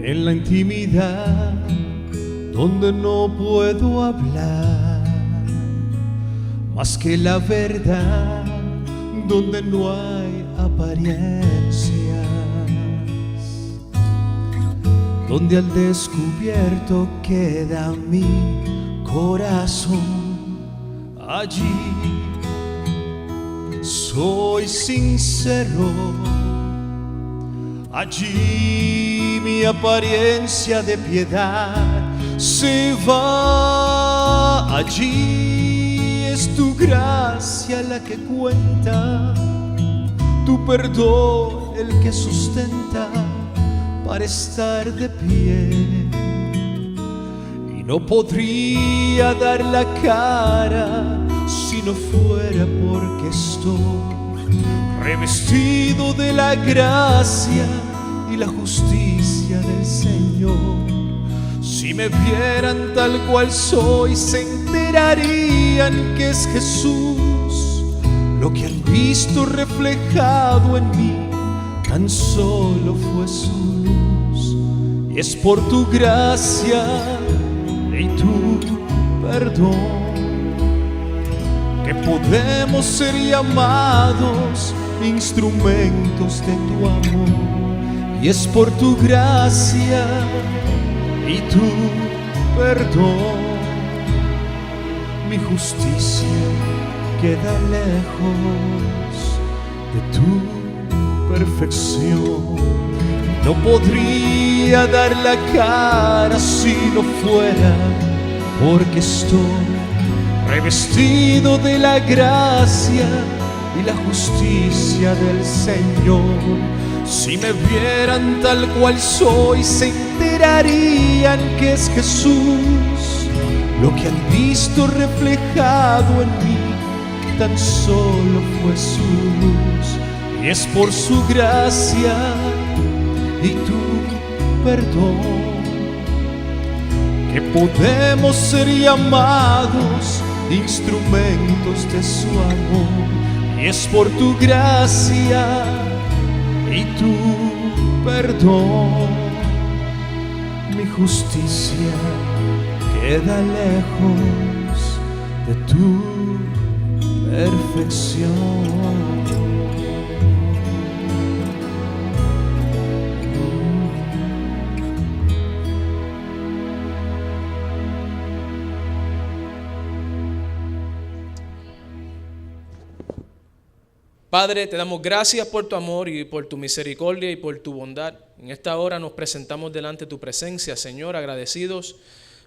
en la intimidad donde no puedo hablar más que la verdad, donde no hay apariencias, donde al descubierto queda mi corazón. Allí soy sincero, allí mi apariencia de piedad se va. Allí es tu gracia la que cuenta, tu perdón el que sustenta para estar de pie. Y no podría dar la cara si no fuera porque estoy revestido de la gracia y la justicia del Señor. Si me vieran tal cual soy, se enterarían que es Jesús. Lo que han visto reflejado en mí tan solo fue su luz. Y es por tu gracia y tu perdón que podemos ser llamados instrumentos de tu amor. Y es por tu gracia y tu perdón mi justicia queda lejos de tu perfección. No podría dar la cara si no fuera porque estoy revestido de la gracia y la justicia del Señor. Si me vieran tal cual soy, se enterarían que es Jesús. Lo que han visto reflejado en mí tan solo fue su luz. Y es por su gracia y tu perdón que podemos ser llamados instrumentos de su amor. Y es por tu gracia y tu perdón mi justicia queda lejos de tu perfección. Padre, te damos gracias por tu amor y por tu misericordia y por tu bondad. En esta hora nos presentamos delante de tu presencia, Señor, agradecidos,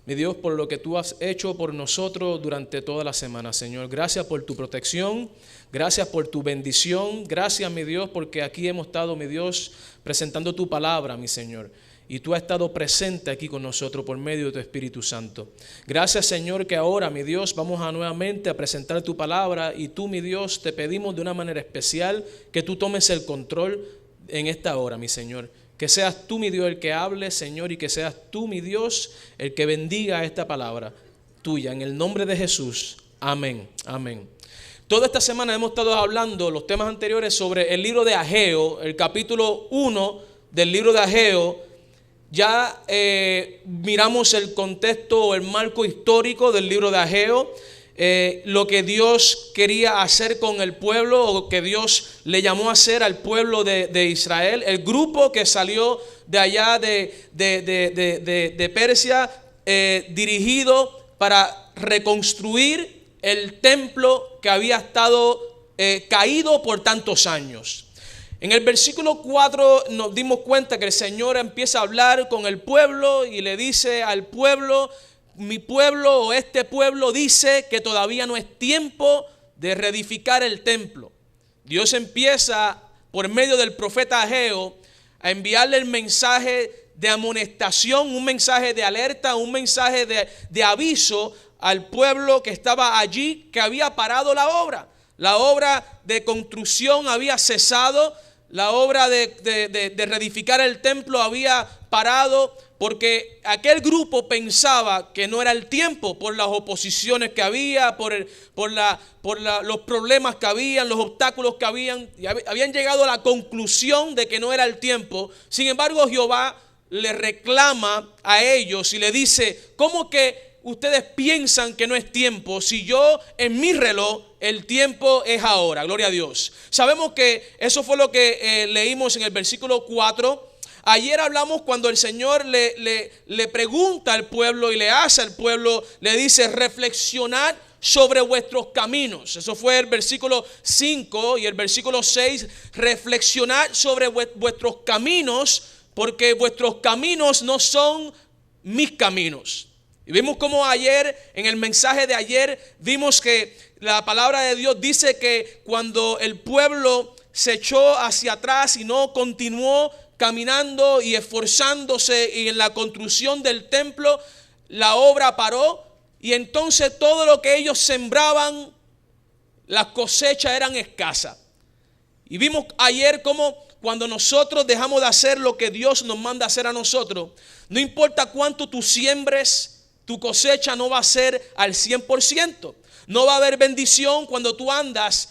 mi Dios, por lo que tú has hecho por nosotros durante toda la semana, Señor. Gracias por tu protección, gracias por tu bendición, gracias, mi Dios, porque aquí hemos estado, mi Dios, presentando tu palabra, mi Señor. Y tú has estado presente aquí con nosotros por medio de tu Espíritu Santo. Gracias, Señor, que ahora, mi Dios, vamos a nuevamente a presentar tu palabra. Y tú, mi Dios, te pedimos de una manera especial que tú tomes el control en esta hora, mi Señor. Que seas tú, mi Dios, el que hable, Señor, y que seas tú, mi Dios, el que bendiga esta palabra tuya. En el nombre de Jesús. Amén. Amén. Toda esta semana hemos estado hablando, los temas anteriores, sobre el libro de Ageo, el capítulo 1 del libro de Ageo. Ya miramos el contexto o el marco histórico del libro de Ageo, lo que Dios quería hacer con el pueblo, o que Dios le llamó a hacer al pueblo de Israel, el grupo que salió de allá de Persia, dirigido para reconstruir el templo que había estado caído por tantos años. En el versículo 4 nos dimos cuenta que el Señor empieza a hablar con el pueblo y le dice al pueblo: mi pueblo o este pueblo dice que todavía no es tiempo de reedificar el templo. Dios empieza por medio del profeta Ageo a enviarle el mensaje de amonestación, un mensaje de alerta, un mensaje de aviso al pueblo que estaba allí, que había parado la obra. La obra de construcción había cesado. La obra de reedificar el templo había parado porque aquel grupo pensaba que no era el tiempo por las oposiciones que había, por los problemas que habían, los obstáculos que habían. Y habían llegado a la conclusión de que no era el tiempo. Sin embargo, Jehová le reclama a ellos y le dice: ¿cómo que ustedes piensan que no es tiempo si yo en mi reloj el tiempo es ahora? Gloria a Dios. Sabemos que eso fue lo que leímos en el versículo 4. Ayer hablamos cuando el Señor le pregunta al pueblo y le hace al pueblo, le dice: reflexionad sobre vuestros caminos. Eso fue el versículo 5 y el versículo 6. Reflexionad sobre vuestros caminos, porque vuestros caminos no son mis caminos. Y vimos como ayer, en el mensaje de ayer, vimos que la palabra de Dios dice que cuando el pueblo se echó hacia atrás y no continuó caminando y esforzándose y en la construcción del templo, la obra paró, y entonces todo lo que ellos sembraban, las cosechas eran escasas. Y vimos ayer cómo cuando nosotros dejamos de hacer lo que Dios nos manda hacer a nosotros, no importa cuánto tú siembres, tu cosecha no va a ser al 100%. No va a haber bendición cuando tú andas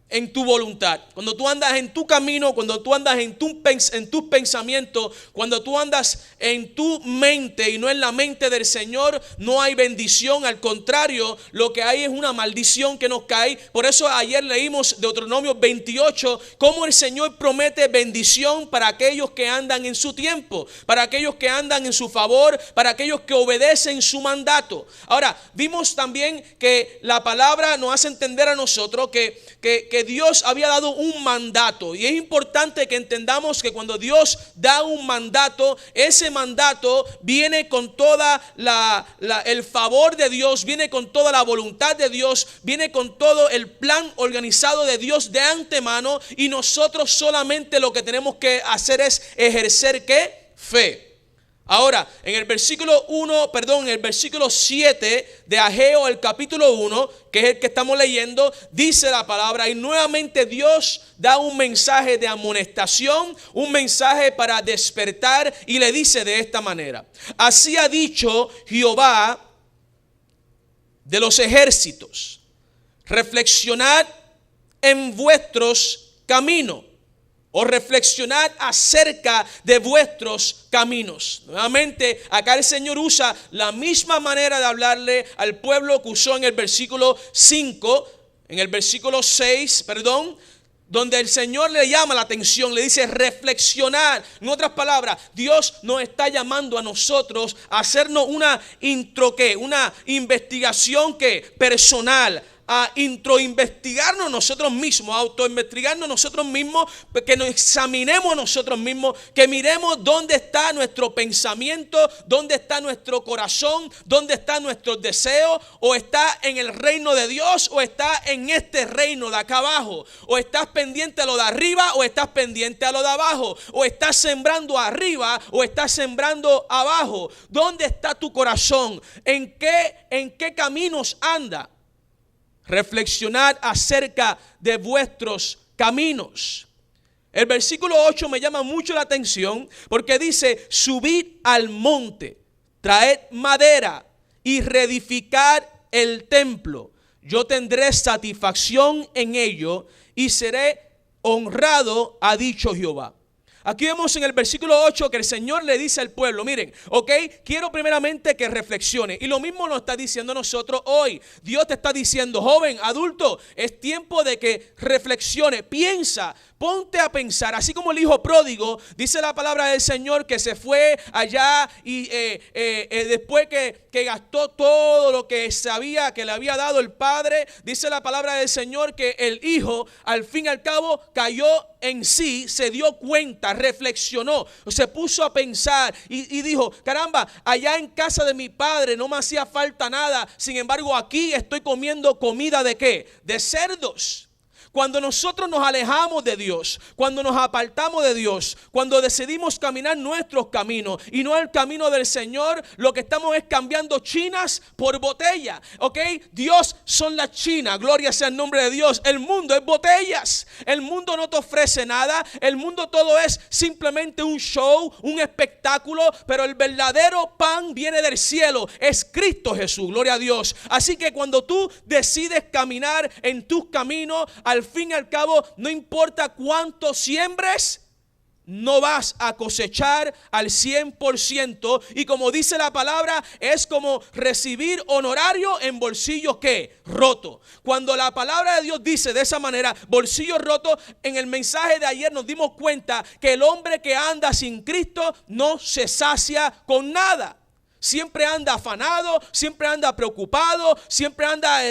en tu voluntad, cuando tú andas en tu camino, cuando tú andas en tus pensamientos, cuando tú andas en tu mente y no en la mente del Señor, no hay bendición. Al contrario, lo que hay es una maldición que nos cae. Por eso ayer leímos Deuteronomio 28, cómo el Señor promete bendición para aquellos que andan en su tiempo, para aquellos que andan en su favor, para aquellos que obedecen su mandato. Ahora, vimos también que la palabra nos hace entender a nosotros que Dios había dado un mandato, y es importante que entendamos que cuando Dios da un mandato, ese mandato viene con toda el favor de Dios, viene con toda la voluntad de Dios, viene con todo el plan organizado de Dios de antemano, y nosotros solamente lo que tenemos que hacer es ejercer ¿qué? Fe. Ahora, en el versículo 7 de Ageo, el capítulo 1, que es el que estamos leyendo, dice la palabra, y nuevamente Dios da un mensaje de amonestación, un mensaje para despertar, y le dice de esta manera: así ha dicho Jehová de los ejércitos, reflexionad en vuestros caminos, o reflexionad acerca de vuestros caminos. Nuevamente, acá el Señor usa la misma manera de hablarle al pueblo que usó en el versículo 5, en el versículo 6, donde el Señor le llama la atención, le dice reflexionar. En otras palabras, Dios nos está llamando a nosotros a hacernos una investigación personal, a introinvestigarnos nosotros mismos, a autoinvestigarnos nosotros mismos, que nos examinemos nosotros mismos, que miremos dónde está nuestro pensamiento, dónde está nuestro corazón, dónde está nuestro deseo, o está en el reino de Dios, o está en este reino de acá abajo, o estás pendiente a lo de arriba, o estás pendiente a lo de abajo, o estás sembrando arriba, o estás sembrando abajo. ¿Dónde está tu corazón? ¿En qué caminos anda? Reflexionad acerca de vuestros caminos. El versículo 8 me llama mucho la atención porque dice: subid al monte, traed madera y reedificad el templo. Yo tendré satisfacción en ello y seré honrado, ha dicho Jehová. Aquí vemos en el versículo 8 que el Señor le dice al pueblo: miren, quiero primeramente que reflexione. Y lo mismo nos está diciendo nosotros hoy. Dios te está diciendo: joven, adulto, es tiempo de que reflexione, piensa, ponte a pensar. Así como el hijo pródigo, dice la palabra del Señor, que se fue allá y después que gastó todo lo que sabía que le había dado el padre, dice la palabra del Señor que el hijo al fin y al cabo cayó en sí, se dio cuenta, reflexionó, se puso a pensar y dijo: caramba, allá en casa de mi padre no me hacía falta nada, sin embargo aquí estoy comiendo comida ¿de qué? De cerdos. Cuando nosotros nos alejamos de Dios, cuando nos apartamos de Dios, cuando decidimos caminar nuestros caminos y no el camino del Señor, lo que estamos es cambiando chinas por botella. Dios son las chinas, gloria sea el nombre de Dios. El mundo es botellas. El mundo no te ofrece nada. El mundo todo es simplemente un show, un espectáculo, pero el verdadero pan viene del cielo, es Cristo Jesús, gloria a Dios. Así que cuando tú decides caminar en tus caminos, al fin y al cabo, no importa cuánto siembres, no vas a cosechar al 100%. Y como dice la palabra, es como recibir honorario en bolsillo ¿qué? Roto. Cuando la palabra de Dios dice de esa manera, bolsillo roto, en el mensaje de ayer nos dimos cuenta que el hombre que anda sin Cristo no se sacia con nada. Siempre anda afanado, siempre anda preocupado, siempre anda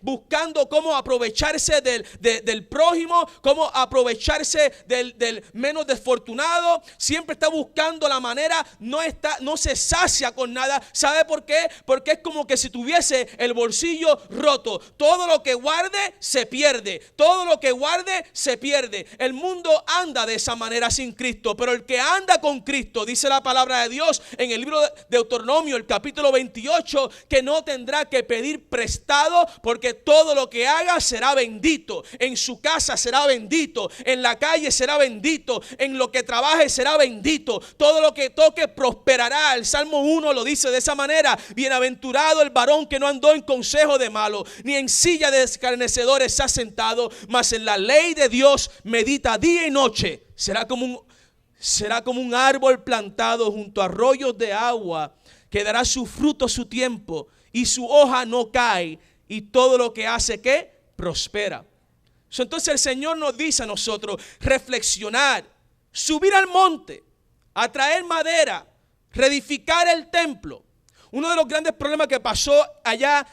buscando cómo aprovecharse del prójimo, cómo aprovecharse del menos desfortunado. Siempre está buscando la manera, no se sacia con nada. ¿Sabe por qué? Porque es como que si tuviese el bolsillo roto. Todo lo que guarde se pierde. Todo lo que guarde se pierde. El mundo anda de esa manera sin Cristo, pero el que anda con Cristo, dice la palabra de Dios en el libro de Deuteronomio, el capítulo 28, que no tendrá que pedir prestado, porque todo lo que haga será bendito. En su casa será bendito, en la calle será bendito, en lo que trabaje será bendito. Todo lo que toque prosperará. El Salmo 1 lo dice de esa manera: bienaventurado el varón que no andó en consejo de malo, ni en silla de escarnecedores se ha sentado, mas en la ley de Dios medita día y noche. Será como un árbol plantado junto a arroyos de agua, que dará su fruto a su tiempo, y su hoja no cae, y todo lo que hace ¿qué? Prospera. Entonces el Señor nos dice a nosotros reflexionar, subir al monte, a traer madera, reedificar el templo. Uno de los grandes problemas que pasó allá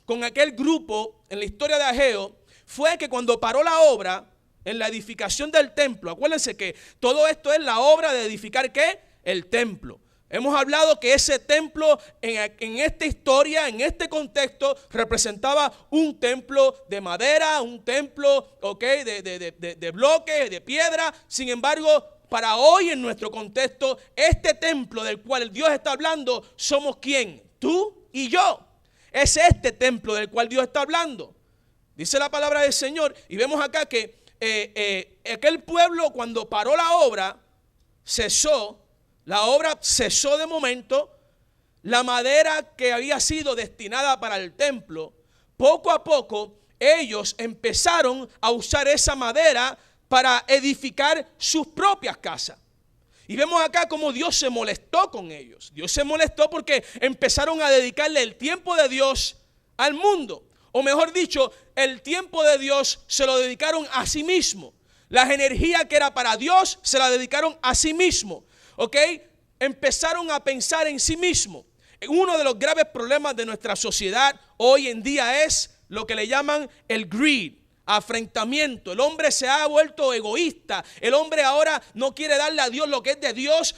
con aquel grupo en la historia de Ageo fue que cuando paró la obra en la edificación del templo, acuérdense que todo esto es la obra de edificar ¿qué? El templo. Hemos hablado que ese templo en esta historia, en este contexto, representaba un templo de madera, un templo de bloques, de piedra. Sin embargo, para hoy en nuestro contexto, este templo del cual Dios está hablando, somos ¿quién? Tú y yo. Es este templo del cual Dios está hablando. Dice la palabra del Señor, y vemos acá que aquel pueblo, cuando paró la obra, cesó. La obra cesó de momento. La madera que había sido destinada para el templo, poco a poco ellos empezaron a usar esa madera para edificar sus propias casas. Y vemos acá cómo Dios se molestó con ellos. Dios se molestó porque empezaron a dedicarle el tiempo de Dios al mundo. O mejor dicho, el tiempo de Dios se lo dedicaron a sí mismo. Las energías que era para Dios se la dedicaron a sí mismo. Empezaron a pensar en sí mismo. Uno de los graves problemas de nuestra sociedad hoy en día es lo que le llaman el greed, afrentamiento. El hombre se ha vuelto egoísta. El hombre ahora no quiere darle a Dios lo que es de Dios,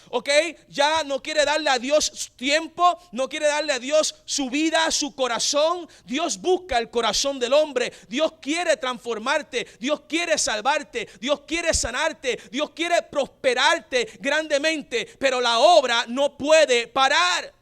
ya no quiere darle a Dios su tiempo, no quiere darle a Dios su vida, su corazón. Dios busca el corazón del hombre. Dios quiere transformarte, Dios quiere salvarte, Dios quiere sanarte, Dios quiere prosperarte grandemente, pero la obra no puede parar.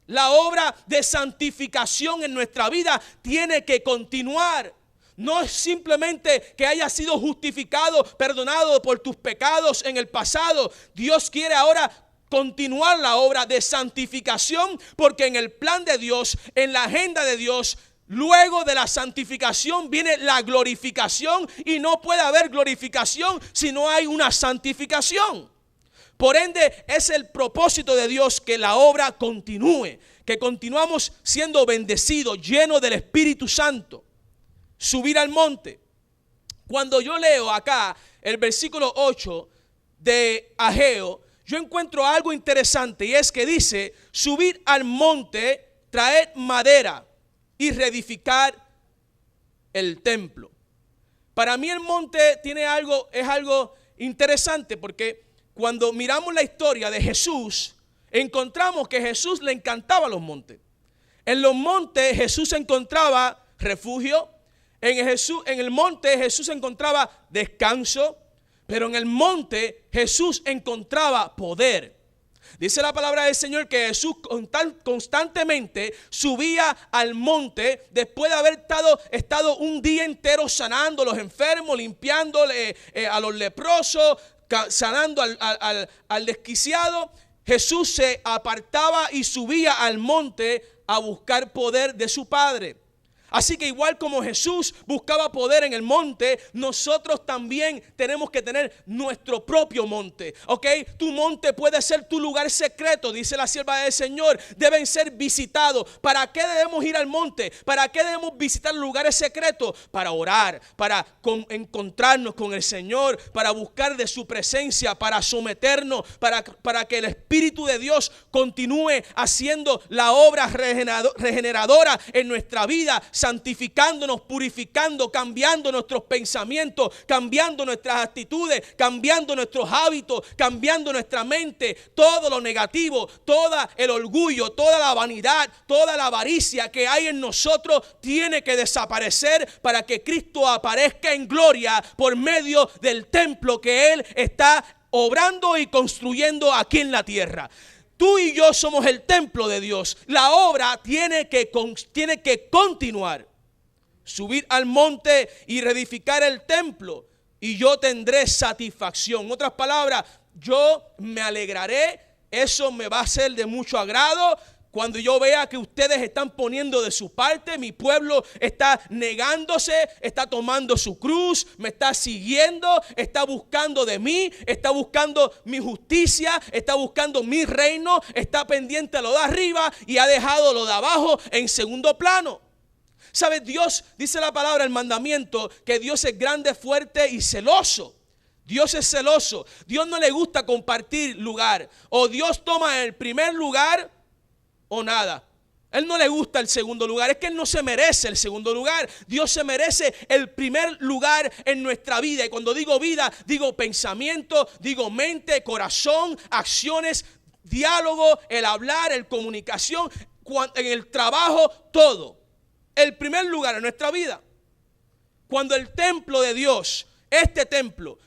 La obra de santificación en nuestra vida tiene que continuar. No es simplemente que hayas sido justificado, perdonado por tus pecados en el pasado. Dios quiere ahora continuar la obra de santificación, porque en el plan de Dios, en la agenda de Dios, luego de la santificación viene la glorificación, y no puede haber glorificación si no hay una santificación. Por ende, es el propósito de Dios que la obra continúe, que continuamos siendo bendecidos, llenos del Espíritu Santo. Subir al monte. Cuando yo leo acá el versículo 8 de Ageo, yo encuentro algo interesante, y es que dice: subir al monte, traer madera y reedificar el templo. Para mí el monte es algo interesante, porque cuando miramos la historia de Jesús, encontramos que a Jesús le encantaban los montes. En los montes Jesús encontraba refugio. En el monte Jesús encontraba descanso, pero en el monte Jesús encontraba poder. Dice la palabra del Señor que Jesús constantemente subía al monte después de haber estado un día entero sanando a los enfermos, limpiándole a los leprosos, sanando al desquiciado. Jesús se apartaba y subía al monte a buscar poder de su Padre. Así que igual como Jesús buscaba poder en el monte, nosotros también tenemos que tener nuestro propio monte, ¿ok? Tu monte puede ser tu lugar secreto, dice la sierva del Señor, deben ser visitados. ¿Para qué debemos ir al monte? ¿Para qué debemos visitar lugares secretos? Para orar, para encontrarnos con el Señor, para buscar de su presencia, para someternos, para que el Espíritu de Dios continúe haciendo la obra regeneradora en nuestra vida, santificándonos, purificando, cambiando nuestros pensamientos, cambiando nuestras actitudes, cambiando nuestros hábitos, cambiando nuestra mente, todo lo negativo, todo el orgullo, toda la vanidad, toda la avaricia que hay en nosotros tiene que desaparecer para que Cristo aparezca en gloria por medio del templo que Él está obrando y construyendo aquí en la tierra. Tú y yo somos el templo de Dios. La obra tiene que continuar. Subir al monte y reedificar el templo, y yo tendré satisfacción. En otras palabras, yo me alegraré. Eso me va a ser de mucho agrado. Cuando yo vea que ustedes están poniendo de su parte, mi pueblo está negándose, está tomando su cruz, me está siguiendo, está buscando de mí, está buscando mi justicia, está buscando mi reino, está pendiente a lo de arriba y ha dejado lo de abajo en segundo plano. ¿Sabes? Dios, dice la palabra, el mandamiento, que Dios es grande, fuerte y celoso. Dios es celoso. Dios no le gusta compartir lugar. O Dios toma el primer lugar o nada. Él no le gusta el segundo lugar. Es que Él no se merece el segundo lugar. Dios se merece el primer lugar en nuestra vida. Y cuando digo vida, digo pensamiento, digo mente, corazón, acciones, diálogo, el hablar, el comunicación, en el trabajo, todo. El primer lugar en nuestra vida. Cuando el templo de Dios,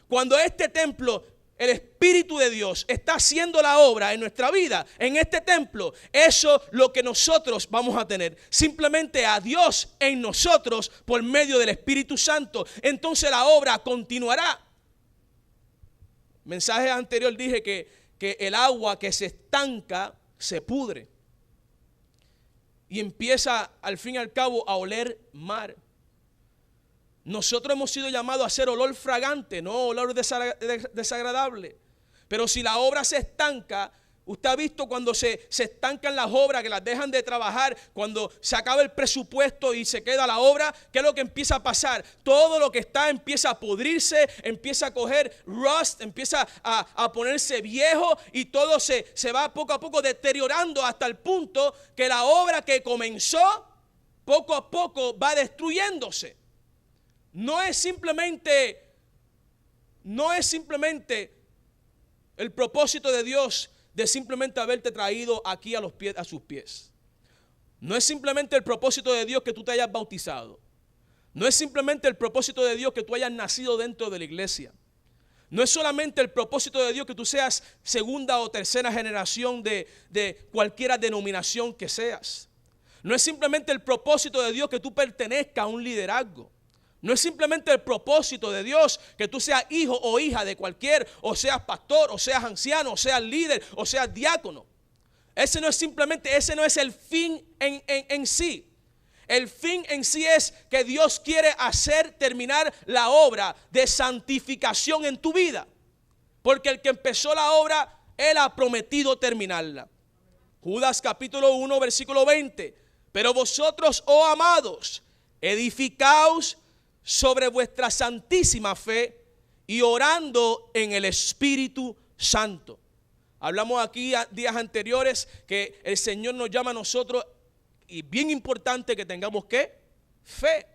cuando este templo, el Espíritu de Dios está haciendo la obra en nuestra vida, en este templo, eso es lo que nosotros vamos a tener. Simplemente a Dios en nosotros por medio del Espíritu Santo. Entonces la obra continuará. Mensaje anterior dije que el agua que se estanca se pudre y empieza al fin y al cabo a oler mal. Nosotros hemos sido llamados a hacer olor fragante, no olor desagradable. Pero si la obra se estanca, usted ha visto cuando se estancan las obras, que las dejan de trabajar, cuando se acaba el presupuesto y se queda la obra, ¿qué es lo que empieza a pasar? Todo lo que está empieza a pudrirse, empieza a coger rust, empieza a ponerse viejo y todo se va poco a poco deteriorando hasta el punto que la obra que comenzó poco a poco va destruyéndose. No es simplemente el propósito de Dios de simplemente haberte traído aquí a sus pies. No es simplemente el propósito de Dios que tú te hayas bautizado. No es simplemente el propósito de Dios que tú hayas nacido dentro de la iglesia. No es solamente el propósito de Dios que tú seas segunda o tercera generación de cualquier denominación que seas. No es simplemente el propósito de Dios que tú pertenezcas a un liderazgo. No es simplemente el propósito de Dios que tú seas hijo o hija de cualquier, o seas pastor, o seas anciano, o seas líder, o seas diácono. Ese no es el fin en sí. El fin en sí es que Dios quiere terminar la obra de santificación en tu vida. Porque el que empezó la obra, Él ha prometido terminarla. Judas capítulo 1, versículo 20. Pero vosotros, oh amados, edificaos sobre vuestra santísima fe y orando en el Espíritu Santo. Hablamos aquí días anteriores que el Señor nos llama a nosotros, y bien importante que tengamos ¿qué? Fe.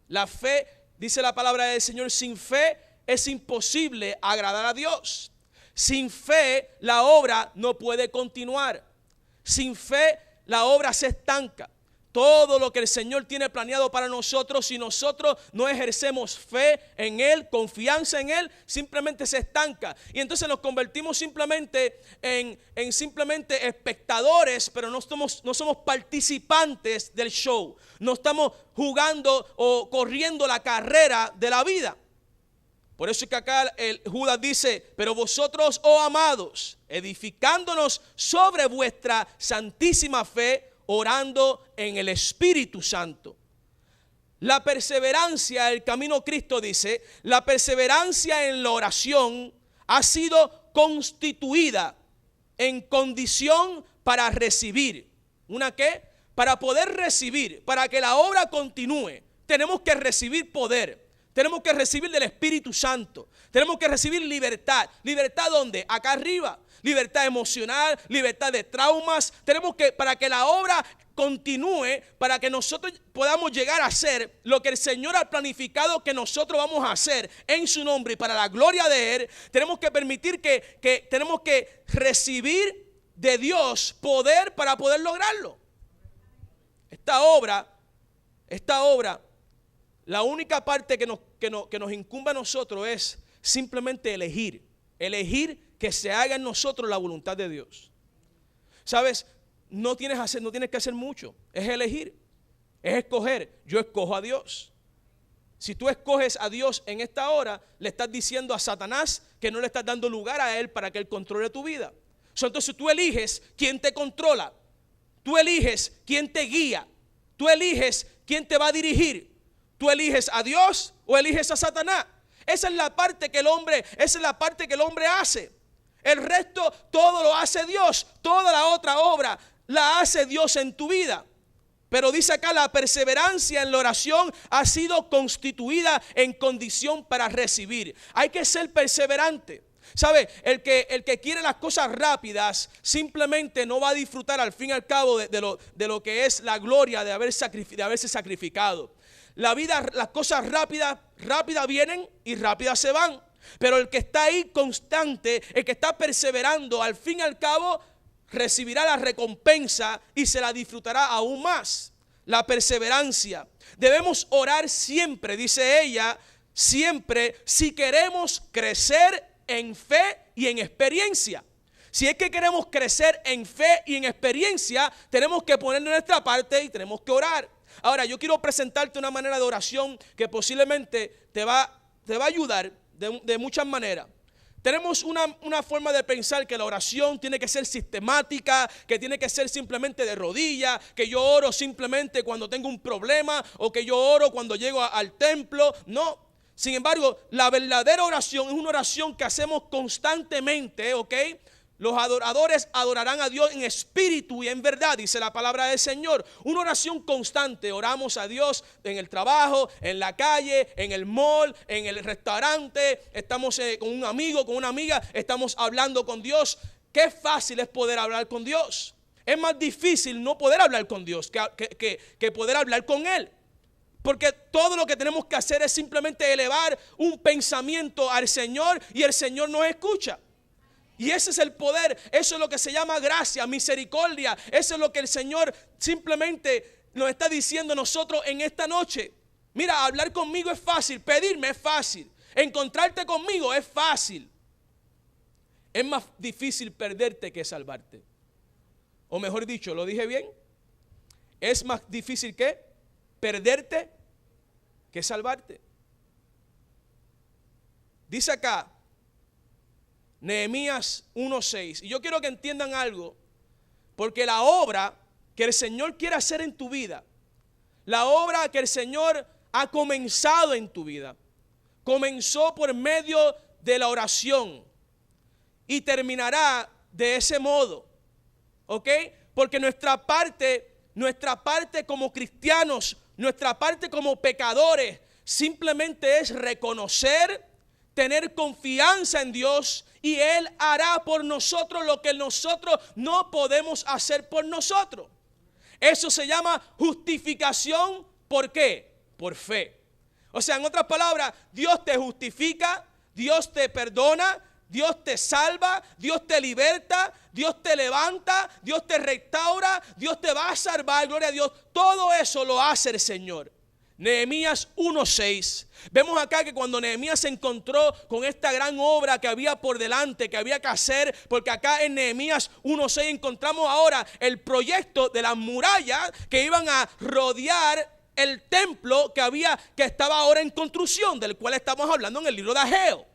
La fe, dice la palabra del Señor, sin fe es imposible agradar a Dios. Sin fe la obra no puede continuar. Sin fe la obra se estanca. Todo lo que el Señor tiene planeado para nosotros, si nosotros no ejercemos fe en Él, confianza en Él, simplemente se estanca. Y entonces nos convertimos simplemente en simplemente espectadores, pero no somos participantes del show. No estamos jugando o corriendo la carrera de la vida. Por eso es que acá Judas dice, pero vosotros, oh amados, edificándonos sobre vuestra santísima fe, orando en el Espíritu Santo. La perseverancia, el camino Cristo dice, la perseverancia en la oración ha sido constituida en condición para recibir. ¿Una qué? Para poder recibir, para que la obra continúe, tenemos que recibir poder. Tenemos que recibir del Espíritu Santo. Tenemos que recibir libertad. ¿Libertad dónde? Acá arriba. Libertad emocional, libertad de traumas. Tenemos que, para que la obra continúe, para que nosotros podamos llegar a hacer lo que el Señor ha planificado que nosotros vamos a hacer en su nombre y para la gloria de Él, tenemos que permitir que tenemos que recibir de Dios poder para poder lograrlo. Esta obra, la única parte que nos incumbe a nosotros es simplemente elegir que se haga en nosotros la voluntad de Dios. ¿Sabes? No tienes que hacer mucho, es elegir, es escoger. Yo escojo a Dios. Si tú escoges a Dios en esta hora, le estás diciendo a Satanás que no le estás dando lugar a él para que él controle tu vida. Entonces tú eliges quién te controla, tú eliges quién te guía, tú eliges quién te va a dirigir. ¿Tú eliges a Dios o eliges a Satanás? Esa es la parte que el hombre hace. El resto todo lo hace Dios. Toda la otra obra la hace Dios en tu vida. Pero dice acá, la perseverancia en la oración ha sido constituida en condición para recibir. Hay que ser perseverante. ¿Sabe? El que quiere las cosas rápidas simplemente no va a disfrutar al fin y al cabo de lo que es la gloria de haberse sacrificado. La vida, las cosas rápidas vienen y rápidas se van. Pero el que está ahí constante, el que está perseverando, al fin y al cabo recibirá la recompensa y se la disfrutará aún más. La perseverancia. Debemos orar siempre, dice ella, siempre, si queremos crecer en fe y en experiencia. Si es que queremos crecer en fe y en experiencia, tenemos que poner de nuestra parte y tenemos que orar. Ahora, yo quiero presentarte una manera de oración que posiblemente te va a ayudar de muchas maneras. Tenemos una forma de pensar que la oración tiene que ser sistemática, que tiene que ser simplemente de rodillas, que yo oro simplemente cuando tengo un problema o que yo oro cuando llego al templo. No. Sin embargo, la verdadera oración es una oración que hacemos constantemente, ¿ok? Los adoradores adorarán a Dios en espíritu y en verdad, dice la palabra del Señor. Una oración constante. Oramos a Dios en el trabajo, en la calle, en el mall, en el restaurante. Estamos con un amigo, con una amiga, estamos hablando con Dios. Qué fácil es poder hablar con Dios. Es más difícil no poder hablar con Dios que poder hablar con Él. Porque todo lo que tenemos que hacer es simplemente elevar un pensamiento al Señor y el Señor nos escucha. Y ese es el poder, eso es lo que se llama gracia, misericordia. Eso es lo que el Señor simplemente nos está diciendo a nosotros en esta noche. Mira, hablar conmigo es fácil, pedirme es fácil, encontrarte conmigo es fácil. Es más difícil perderte que salvarte. O mejor dicho, ¿lo dije bien? Es más difícil que perderte que salvarte. Dice acá Nehemías 1:6. Y yo quiero que entiendan algo, porque la obra que el Señor quiere hacer en tu vida, la obra que el Señor ha comenzado en tu vida, comenzó por medio de la oración y terminará de ese modo, ¿ok? Porque nuestra parte como cristianos, nuestra parte como pecadores, simplemente es reconocer, tener confianza en Dios y Él hará por nosotros lo que nosotros no podemos hacer por nosotros. Eso se llama justificación. ¿Por qué? Por fe. O sea, en otras palabras, Dios te justifica, Dios te perdona, Dios te salva, Dios te liberta, Dios te levanta, Dios te restaura, Dios te va a salvar, gloria a Dios. Todo eso lo hace el Señor. Nehemías 1:6. Vemos acá que cuando Nehemías se encontró con esta gran obra que había por delante, que había que hacer, porque acá en Nehemías 1:6 encontramos ahora el proyecto de las murallas que iban a rodear el templo que estaba ahora en construcción, del cual estamos hablando en el libro de Ageo.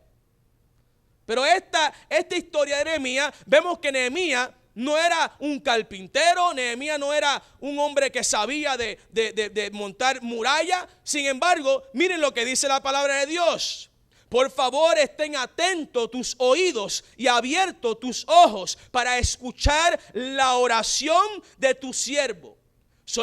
Pero esta historia de Nehemías, vemos que Nehemías no era un carpintero, Nehemías no era un hombre que sabía de montar muralla. Sin embargo, miren lo que dice la palabra de Dios. Por favor, estén atentos tus oídos y abiertos tus ojos para escuchar la oración de tu siervo.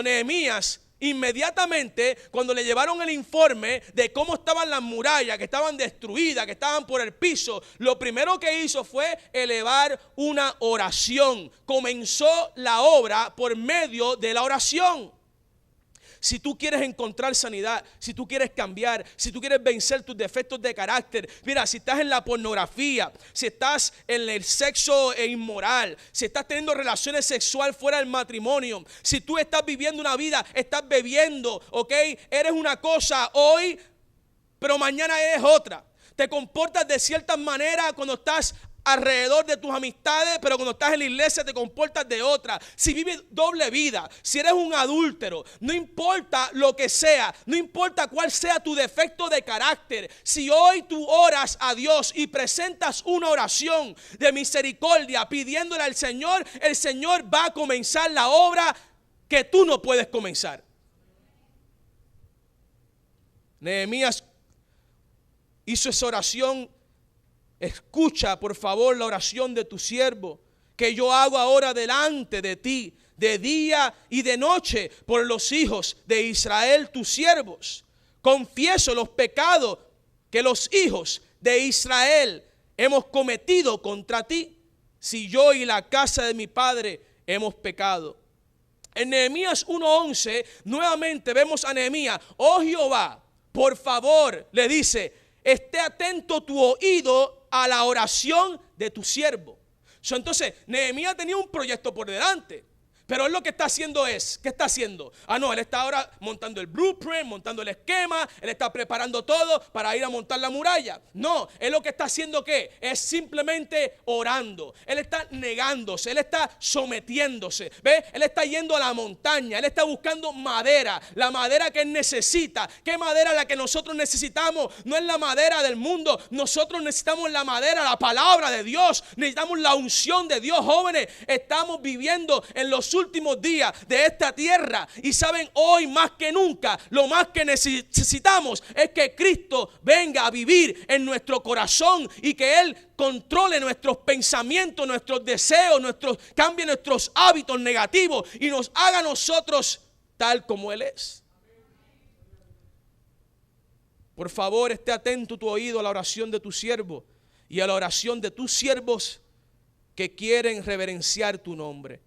Nehemías, inmediatamente cuando le llevaron el informe de cómo estaban las murallas, que estaban destruidas, que estaban por el piso, lo primero que hizo fue elevar una oración. Comenzó la obra por medio de la oración. Si tú quieres encontrar sanidad, si tú quieres cambiar, si tú quieres vencer tus defectos de carácter, mira, si estás en la pornografía, si estás en el sexo inmoral, si estás teniendo relaciones sexuales fuera del matrimonio, si tú estás viviendo una vida, estás bebiendo, ¿ok? Eres una cosa hoy, pero mañana eres otra. Te comportas de cierta manera cuando estás alrededor de tus amistades, pero cuando estás en la iglesia te comportas de otra. Si vives doble vida, si eres un adúltero, no importa lo que sea, no importa cuál sea tu defecto de carácter, si hoy tú oras a Dios y presentas una oración de misericordia pidiéndole al Señor, el Señor va a comenzar la obra que tú no puedes comenzar. Nehemías hizo esa oración. Escucha por favor la oración de tu siervo, que yo hago ahora delante de ti, de día y de noche, por los hijos de Israel, tus siervos. Confieso los pecados que los hijos de Israel hemos cometido contra ti, si yo y la casa de mi padre hemos pecado. En Nehemías 1:11 nuevamente vemos a Nehemías. Oh Jehová, por favor, le dice, esté atento tu oído a la oración de tu siervo. Entonces, Nehemías tenía un proyecto por delante. Pero él lo que está haciendo es, ¿qué está haciendo? No, él está ahora montando el blueprint, montando el esquema, él está preparando todo para ir a montar la muralla. No, él lo que está haciendo ¿qué? Es simplemente orando. Él está negándose, él está sometiéndose. ¿Ve? Él está yendo a la montaña, él está buscando madera, la madera que él necesita. ¿Qué madera la que nosotros necesitamos? No es la madera del mundo, nosotros necesitamos la madera, la palabra de Dios, necesitamos la unción de Dios. Jóvenes, estamos viviendo en los últimos días de esta tierra y saben, hoy más que nunca lo más que necesitamos es que Cristo venga a vivir en nuestro corazón y que Él controle nuestros pensamientos, nuestros deseos, cambie nuestros hábitos negativos y nos haga a nosotros tal como Él es. Por favor, esté atento tu oído a la oración de tu siervo y a la oración de tus siervos que quieren reverenciar tu nombre.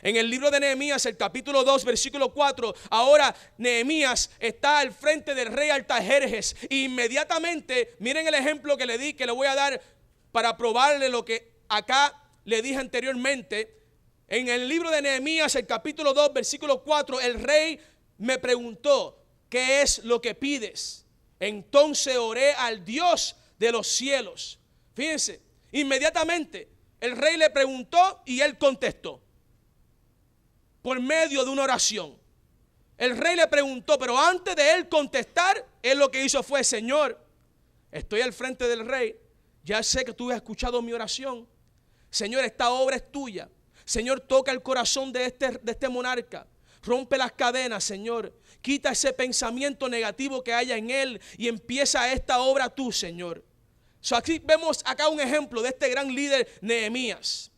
En el libro de Nehemías, el capítulo 2, versículo 4, ahora Nehemías está al frente del rey Artajerjes. E inmediatamente, miren el ejemplo que le di, que le voy a dar para probarle lo que acá le dije anteriormente. En el libro de Nehemías, el capítulo 2, versículo 4, el rey me preguntó, ¿qué es lo que pides? Entonces oré al Dios de los cielos. Fíjense, inmediatamente el rey le preguntó y él contestó. Por medio de una oración. El rey le preguntó, pero antes de él contestar, él lo que hizo fue, Señor, estoy al frente del rey, ya sé que tú has escuchado mi oración. Señor, esta obra es tuya. Señor, toca el corazón de este monarca. Rompe las cadenas, Señor. Quita ese pensamiento negativo que haya en él y empieza esta obra tú, Señor. Aquí vemos acá un ejemplo de este gran líder Nehemías.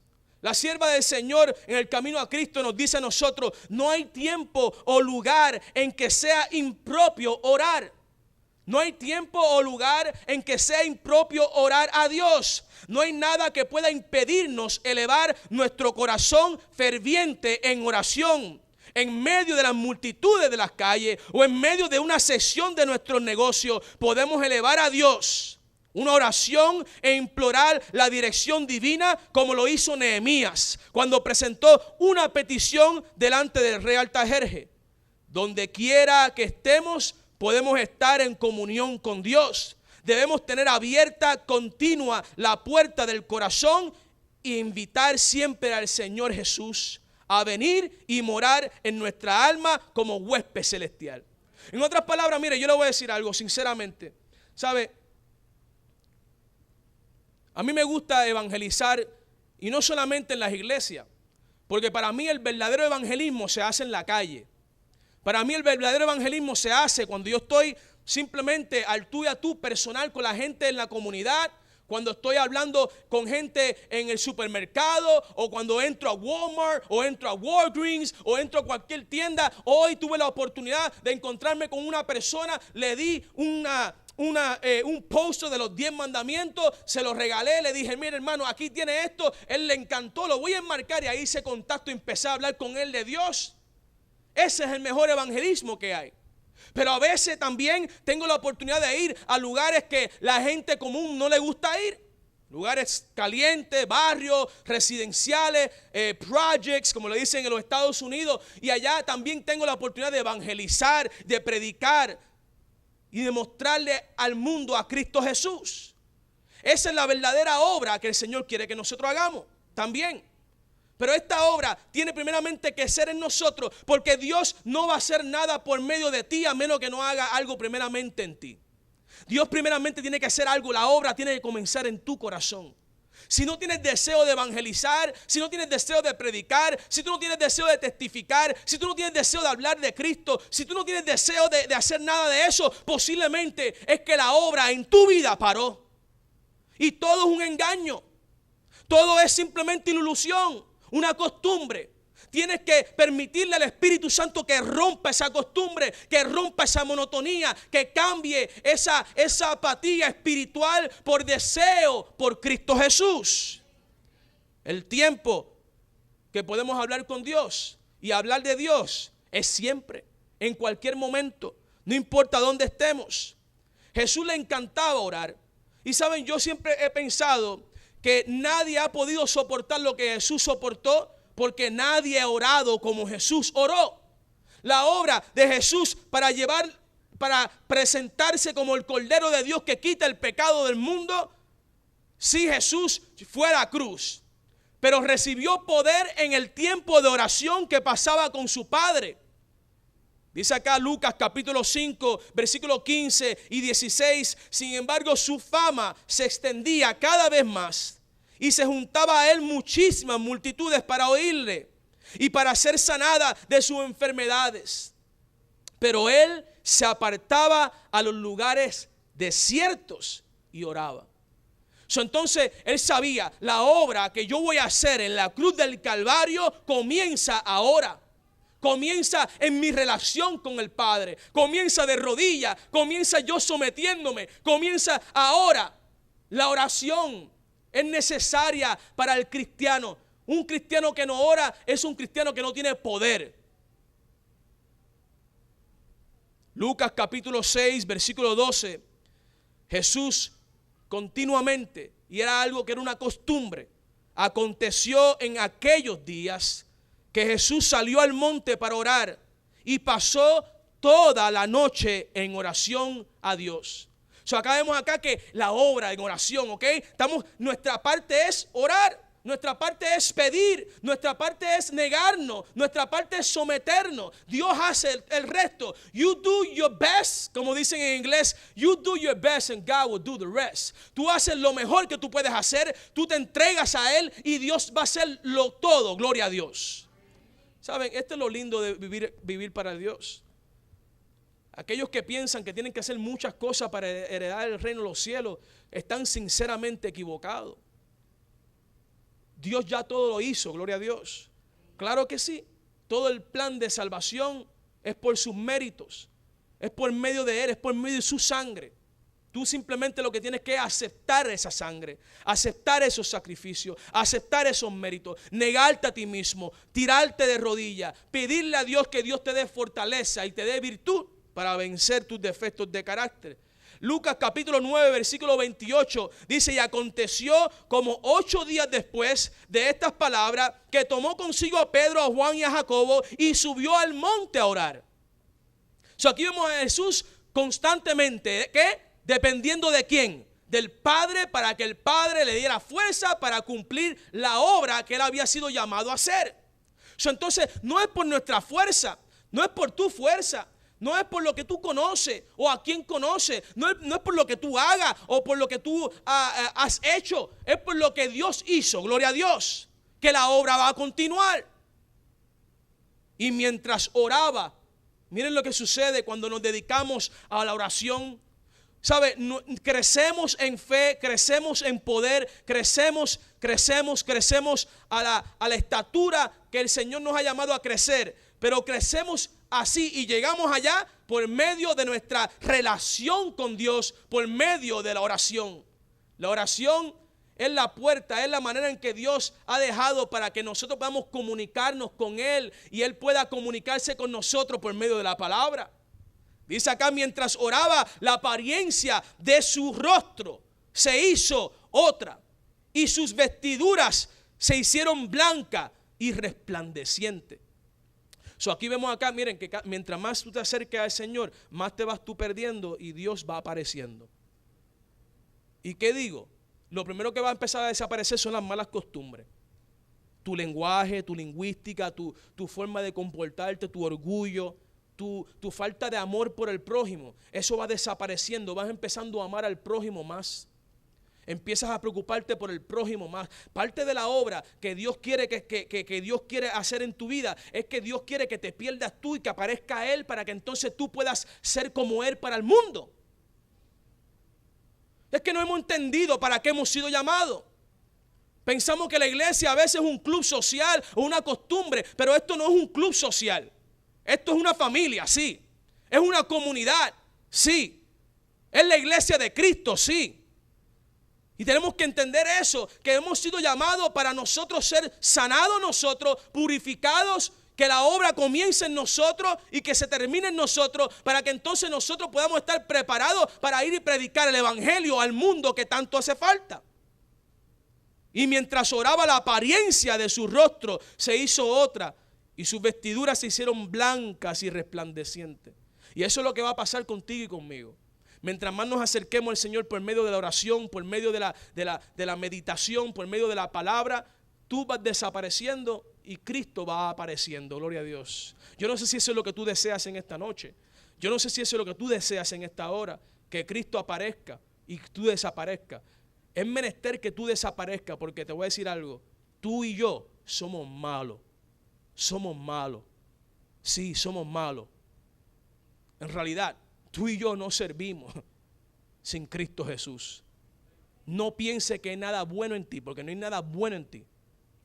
La sierva del Señor en el camino a Cristo nos dice a nosotros, no hay tiempo o lugar en que sea impropio orar. No hay tiempo o lugar en que sea impropio orar a Dios. No hay nada que pueda impedirnos elevar nuestro corazón ferviente en oración. En medio de las multitudes de las calles o en medio de una sesión de nuestros negocios, podemos elevar a Dios una oración e implorar la dirección divina, como lo hizo Nehemías cuando presentó una petición delante del rey Artajerjes. Donde quiera que estemos, podemos estar en comunión con Dios. Debemos tener abierta, continua la puerta del corazón e invitar siempre al Señor Jesús a venir y morar en nuestra alma como huésped celestial. En otras palabras, mire, yo le voy a decir algo sinceramente. ¿Sabe? A mí me gusta evangelizar y no solamente en las iglesias. Porque para mí el verdadero evangelismo se hace en la calle. Para mí el verdadero evangelismo se hace cuando yo estoy simplemente al tú y a tú personal con la gente en la comunidad. Cuando estoy hablando con gente en el supermercado, o cuando entro a Walmart, o entro a Walgreens, o entro a cualquier tienda. Hoy tuve la oportunidad de encontrarme con una persona, le di un póster de los 10 mandamientos, se lo regalé, le dije, mire hermano, aquí tiene esto, él le encantó, lo voy a enmarcar, y ahí hice contacto y empecé a hablar con él de Dios. Ese es el mejor evangelismo que hay. Pero a veces también tengo la oportunidad de ir a lugares que la gente común no le gusta ir. Lugares calientes, barrios, residenciales, projects, como le dicen en los Estados Unidos. Y allá también tengo la oportunidad de evangelizar, de predicar y de mostrarle al mundo a Cristo Jesús. Esa es la verdadera obra que el Señor quiere que nosotros hagamos también. Pero esta obra tiene primeramente que ser en nosotros, porque Dios no va a hacer nada por medio de ti a menos que no haga algo primeramente en ti. Dios primeramente tiene que hacer algo, la obra tiene que comenzar en tu corazón. Si no tienes deseo de evangelizar, si no tienes deseo de predicar, si tú no tienes deseo de testificar, si tú no tienes deseo de hablar de Cristo, si tú no tienes deseo de hacer nada de eso, posiblemente es que la obra en tu vida paró. Y todo es un engaño. Todo es simplemente ilusión. Una costumbre. Tienes que permitirle al Espíritu Santo que rompa esa costumbre, que rompa esa monotonía, que cambie esa apatía espiritual por deseo por Cristo Jesús. El tiempo que podemos hablar con Dios y hablar de Dios es siempre, en cualquier momento, no importa dónde estemos. Jesús le encantaba orar. Y saben, yo siempre he pensado que nadie ha podido soportar lo que Jesús soportó, porque nadie ha orado como Jesús oró. La obra de Jesús para presentarse como el Cordero de Dios que quita el pecado del mundo. Sí, Jesús fue a la cruz, pero recibió poder en el tiempo de oración que pasaba con su Padre. Dice acá Lucas capítulo 5, versículos 15 y 16. Sin embargo, su fama se extendía cada vez más y se juntaba a él muchísimas multitudes para oírle y para ser sanada de sus enfermedades. Pero él se apartaba a los lugares desiertos y oraba. Entonces él sabía, la obra que yo voy a hacer en la cruz del Calvario comienza ahora. Comienza en mi relación con el Padre. Comienza de rodillas. Comienza yo sometiéndome. Comienza ahora. La oración es necesaria para el cristiano. Un cristiano que no ora es un cristiano que no tiene poder. Lucas capítulo 6, versículo 12. Jesús continuamente, y era algo que era una costumbre, aconteció en aquellos días que Jesús salió al monte para orar y pasó toda la noche en oración a Dios. Acá vemos acá que la obra en oración, ¿ok? Nuestra parte es orar, nuestra parte es pedir, nuestra parte es negarnos, nuestra parte es someternos. Dios hace el resto. You do your best, como dicen en inglés, you do your best and God will do the rest. Tú haces lo mejor que tú puedes hacer, tú te entregas a Él y Dios va a hacerlo todo, gloria a Dios. Saben, esto es lo lindo de vivir para Dios. Aquellos que piensan que tienen que hacer muchas cosas para heredar el reino de los cielos están sinceramente equivocados. Dios ya todo lo hizo, gloria a Dios. Claro que sí, todo el plan de salvación es por sus méritos, es por medio de Él, es por medio de su sangre. Tú simplemente lo que tienes que aceptar esa sangre, aceptar esos sacrificios, aceptar esos méritos, negarte a ti mismo, tirarte de rodillas, pedirle a Dios que Dios te dé fortaleza y te dé virtud para vencer tus defectos de carácter. Lucas capítulo 9 versículo 28 dice: y aconteció como 8 días después de estas palabras que tomó consigo a Pedro, a Juan y a Jacobo y subió al monte a orar. Aquí vemos a Jesús constantemente, ¿qué? Dependiendo de quién, del Padre, para que el Padre le diera fuerza para cumplir la obra que él había sido llamado a hacer. Entonces no es por nuestra fuerza, no es por tu fuerza, no es por lo que tú conoces o a quien conoces, no es por lo que tú hagas o por lo que tú has hecho, es por lo que Dios hizo, gloria a Dios, que la obra va a continuar. Y mientras oraba, miren lo que sucede cuando nos dedicamos a la oración. ¿Sabe? Crecemos en fe, crecemos en poder, crecemos a la estatura que el Señor nos ha llamado a crecer. Pero crecemos así y llegamos allá por medio de nuestra relación con Dios, por medio de la oración. La oración es la puerta, es la manera en que Dios ha dejado para que nosotros podamos comunicarnos con Él y Él pueda comunicarse con nosotros por medio de la palabra. Dice acá, mientras oraba, la apariencia de su rostro se hizo otra y sus vestiduras se hicieron blancas y resplandecientes. Aquí vemos acá, miren, que mientras más tú te acerques al Señor, más te vas tú perdiendo y Dios va apareciendo. ¿Y qué digo? Lo primero que va a empezar a desaparecer son las malas costumbres. Tu lenguaje, tu lingüística, tu forma de comportarte, tu orgullo, tu falta de amor por el prójimo. Eso va desapareciendo, vas empezando a amar al prójimo más. Empiezas a preocuparte por el prójimo más. Parte de la obra que Dios quiere que Dios quiere hacer en tu vida es que Dios quiere que te pierdas tú y que aparezca Él para que entonces tú puedas ser como Él para el mundo. Es que no hemos entendido para qué hemos sido llamados. Pensamos que la iglesia a veces es un club social o una costumbre, pero esto no es un club social. Esto es una familia, sí. Es una comunidad, sí. Es la iglesia de Cristo, sí. Y tenemos que entender eso, que hemos sido llamados para nosotros ser sanados nosotros, purificados, que la obra comience en nosotros y que se termine en nosotros, para que entonces nosotros podamos estar preparados para ir y predicar el evangelio al mundo que tanto hace falta. Y mientras oraba, la apariencia de su rostro se hizo otra y sus vestiduras se hicieron blancas y resplandecientes. Y eso es lo que va a pasar contigo y conmigo. Mientras más nos acerquemos al Señor por medio de la oración, por medio de la meditación, por medio de la palabra, tú vas desapareciendo y Cristo va apareciendo. Gloria a Dios. Yo no sé si eso es lo que tú deseas en esta noche. Yo no sé si eso es lo que tú deseas en esta hora, que Cristo aparezca y tú desaparezcas. Es menester que tú desaparezcas, porque te voy a decir algo. Tú y yo somos malos. Somos malos. Sí, somos malos. En realidad, tú y yo no servimos sin Cristo Jesús. No piense que hay nada bueno en ti, porque no hay nada bueno en ti.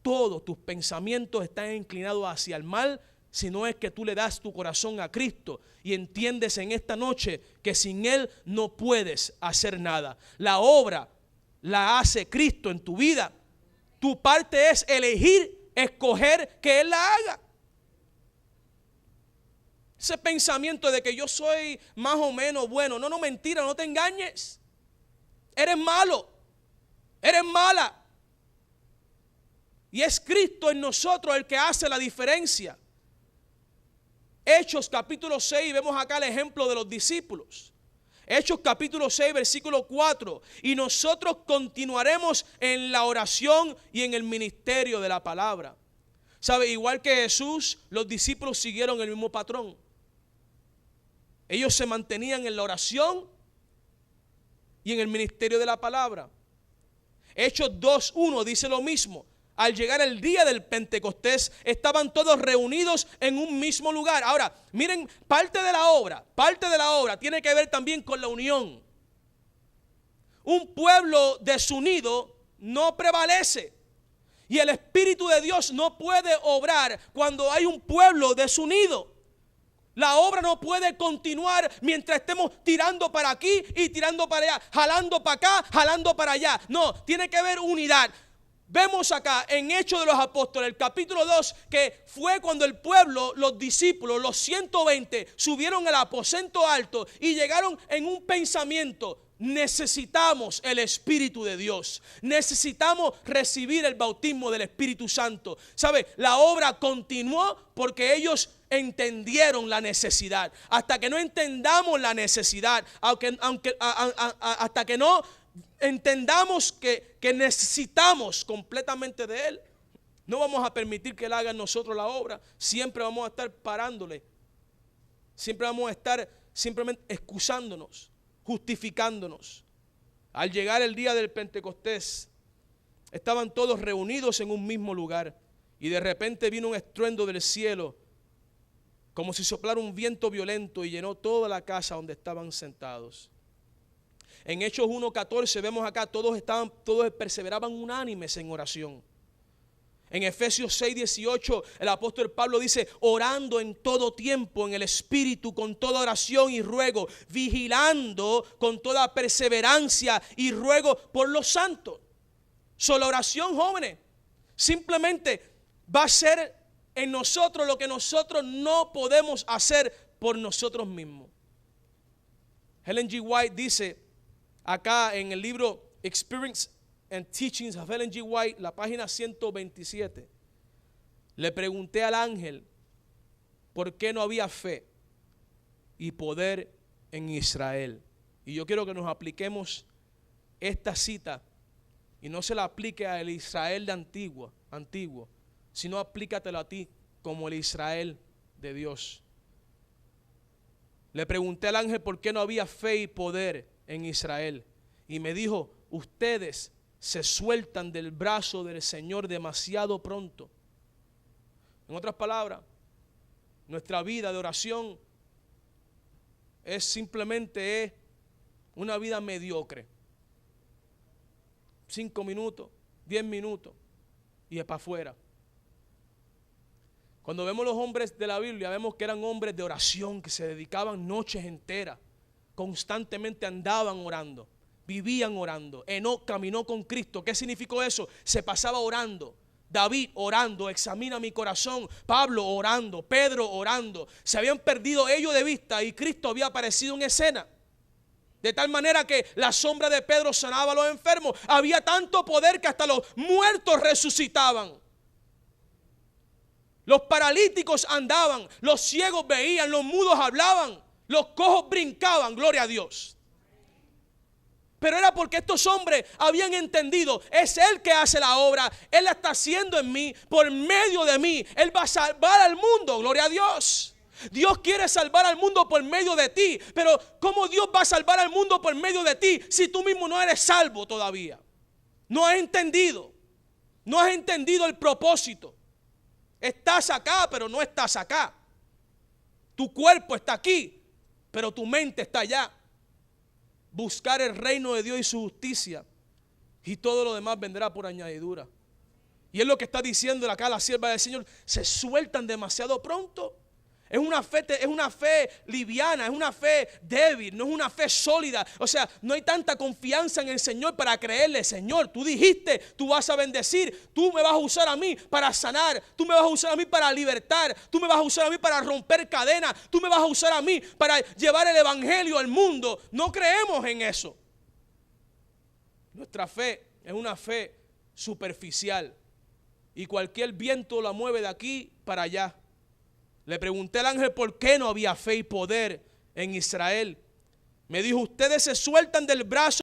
Todos tus pensamientos están inclinados hacia el mal, si no es que tú le das tu corazón a Cristo y entiendes en esta noche que sin Él no puedes hacer nada. La obra la hace Cristo en tu vida. Tu parte es elegir, escoger que Él la haga. Ese pensamiento de que yo soy más o menos bueno. No, mentira, no te engañes. Eres malo. Eres mala. Y es Cristo en nosotros el que hace la diferencia. Hechos capítulo 6, vemos acá el ejemplo de los discípulos. Hechos capítulo 6, versículo 4. Y nosotros continuaremos en la oración y en el ministerio de la palabra. ¿Sabe? Igual que Jesús, los discípulos siguieron el mismo patrón. Ellos se mantenían en la oración y en el ministerio de la palabra. Hechos 2:1 dice lo mismo. Al llegar el día del Pentecostés, estaban todos reunidos en un mismo lugar. Ahora, miren, parte de la obra tiene que ver también con la unión. Un pueblo desunido no prevalece. Y el Espíritu de Dios no puede obrar cuando hay un pueblo desunido. La obra no puede continuar mientras estemos tirando para aquí y tirando para allá, jalando para acá, jalando para allá. No, tiene que haber unidad. Vemos acá en Hechos de los Apóstoles, el capítulo 2, que fue cuando el pueblo, los discípulos, los 120, subieron al aposento alto y llegaron en un pensamiento. Necesitamos el Espíritu de Dios. Necesitamos recibir el bautismo del Espíritu Santo. ¿Sabe? La obra continuó porque ellos entendieron la necesidad. Hasta que no entendamos la necesidad, hasta que no entendamos que necesitamos completamente de Él, no vamos a permitir que Él haga en nosotros la obra. Siempre vamos a estar parándole. Siempre vamos a estar simplemente excusándonos, justificándonos. Al llegar el día del Pentecostés, estaban todos reunidos en un mismo lugar y de repente vino un estruendo del cielo como si soplara un viento violento y llenó toda la casa donde estaban sentados. En Hechos 1:14 vemos acá, todos perseveraban unánimes en oración. En Efesios 6:18 el apóstol Pablo dice, orando en todo tiempo en el Espíritu con toda oración y ruego, vigilando con toda perseverancia y ruego por los santos. La oración, jóvenes, simplemente va a ser en nosotros lo que nosotros no podemos hacer por nosotros mismos. Ellen G. White dice acá en el libro Experience and Teachings of Ellen G. White, la página 127, le pregunté al ángel por qué no había fe y poder en Israel. Y yo quiero que nos apliquemos esta cita y no se la aplique al Israel de antiguo, sino aplícatelo a ti como el Israel de Dios. Le pregunté al ángel por qué no había fe y poder en Israel y me dijo, ustedes se sueltan del brazo del Señor demasiado pronto. En otras palabras, nuestra vida de oración es simplemente una vida mediocre. 5 minutos, 10 minutos y es para afuera. Cuando vemos los hombres de la Biblia, vemos que eran hombres de oración, que se dedicaban noches enteras, constantemente andaban orando, vivían orando. Enoc caminó con Cristo. ¿Qué significó eso? Se pasaba orando. David orando, examina mi corazón. Pablo orando, Pedro orando. Se habían perdido ellos de vista y Cristo había aparecido en escena. De tal manera que la sombra de Pedro sanaba a los enfermos. Había tanto poder que hasta los muertos resucitaban. Los paralíticos andaban, los ciegos veían, los mudos hablaban, los cojos brincaban, gloria a Dios. Pero era porque estos hombres habían entendido, es Él que hace la obra, Él la está haciendo en mí, por medio de mí, Él va a salvar al mundo, gloria a Dios. Dios quiere salvar al mundo por medio de ti, pero ¿cómo Dios va a salvar al mundo por medio de ti si tú mismo no eres salvo todavía? No has entendido el propósito. Estás acá, pero no estás acá. Tu cuerpo está aquí, pero tu mente está allá. Buscar el reino de Dios y su justicia, y todo lo demás vendrá por añadidura. Y es lo que está diciendo acá la sierva del Señor. Se sueltan demasiado pronto. Es una fe liviana, es una fe débil, no es una fe sólida. O sea, no hay tanta confianza en el Señor para creerle, Señor, tú dijiste, tú vas a bendecir, tú me vas a usar a mí para sanar, tú me vas a usar a mí para libertar, tú me vas a usar a mí para romper cadenas, tú me vas a usar a mí para llevar el evangelio al mundo. No creemos en eso. Nuestra fe es una fe superficial y cualquier viento la mueve de aquí para allá. Le pregunté al ángel por qué no había fe y poder en Israel. Me dijo, ustedes se sueltan del brazo